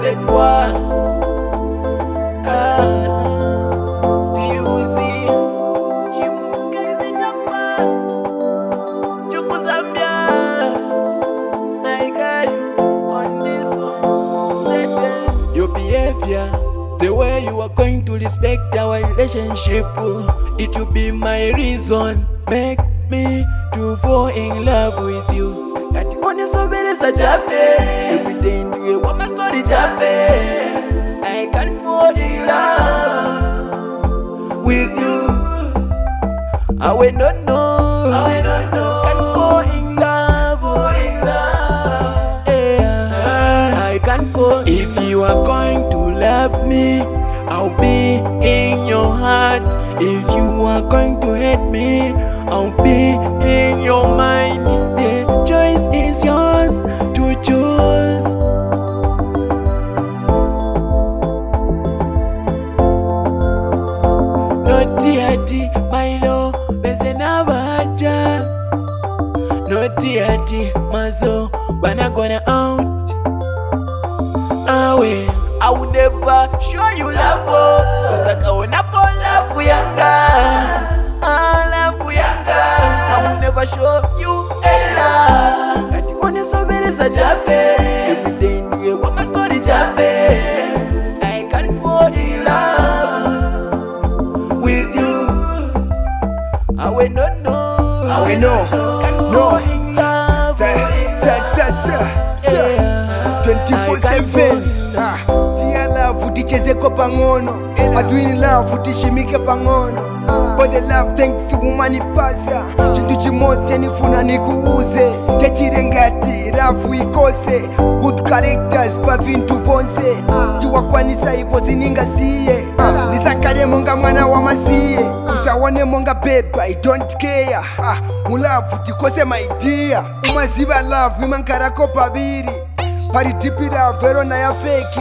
Dilzy, ojukhu Zambia. I got you on this one. Your behavior, the way you are going to respect our relationship, it will be my reason, make me to fall in love with you. That only so many such every day you want my story I can fall in love with you. I will not know, can fall in love, yeah. I can fall. If you are going to love me, I'll be in your heart. If you are going to hate me, I'll be in your mind. The choice is yours to choose. No tiati, my love, bezenabaja. No tiati, mazo, bana gonna out. I will never show you love. So saka unapo love yanga, love yanga. I will never show you love. Kati one so many sa jabe. Every day you want my story jabe. I can fall in love with you. I will not know. I will know. Can fall in love. 24/7. Tia love tichezeko pangono, azwini love tishimike pangono. But the love thanks woman pasa. Chintu chimozi chanifuna nikuuze. Techirengati rafu ikose. Good characters pa vintu vonse. Tiwakwanisa ipo ziningasiye. Nisankale monga mwana wa masiye. Usawane monga babe, I don't care. Mulavu tikose my dear. Umaziba love imankarako pabiri. Paritipira verona ya feki.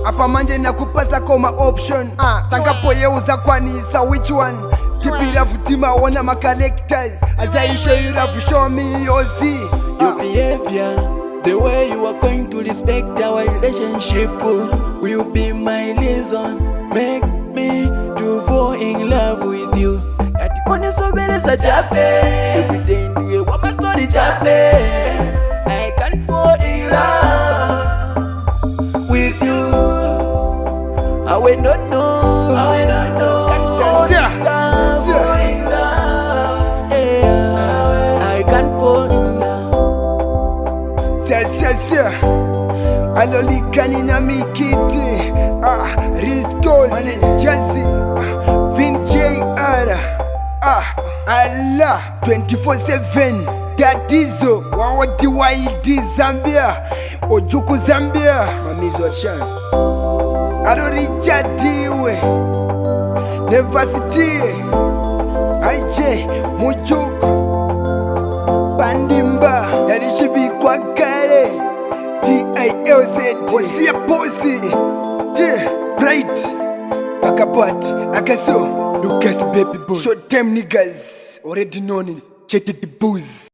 Apa manje nakupasa koma option. Tangapoyeuza kwanisa which one. Tipira vutima wana ma collectors. As I show you love, show me your Z. Your behavior, the way you are going to respect our relationship, will be my reason, make me to fall in love with you. That only so many such every day you want my story I can fall in love with you. I will not know. Can fall in love, yeah. I can fall in love. Alolikani na mikiti. Ristos, Jazzy, Vin JR. Allah 24/7. Dadizo, wawati waidi Zambia. Ojukhu Zambia. Mamizo chan. Ado Richard Diwe. Nevasiti. IJ Mujuk. Bandimba. Yarishibi kwa kare. DILZ. Osia Posi. Bright. Akabat. Akaso. Lucas baby boy. Short time niggas. Already known it. Check the booze.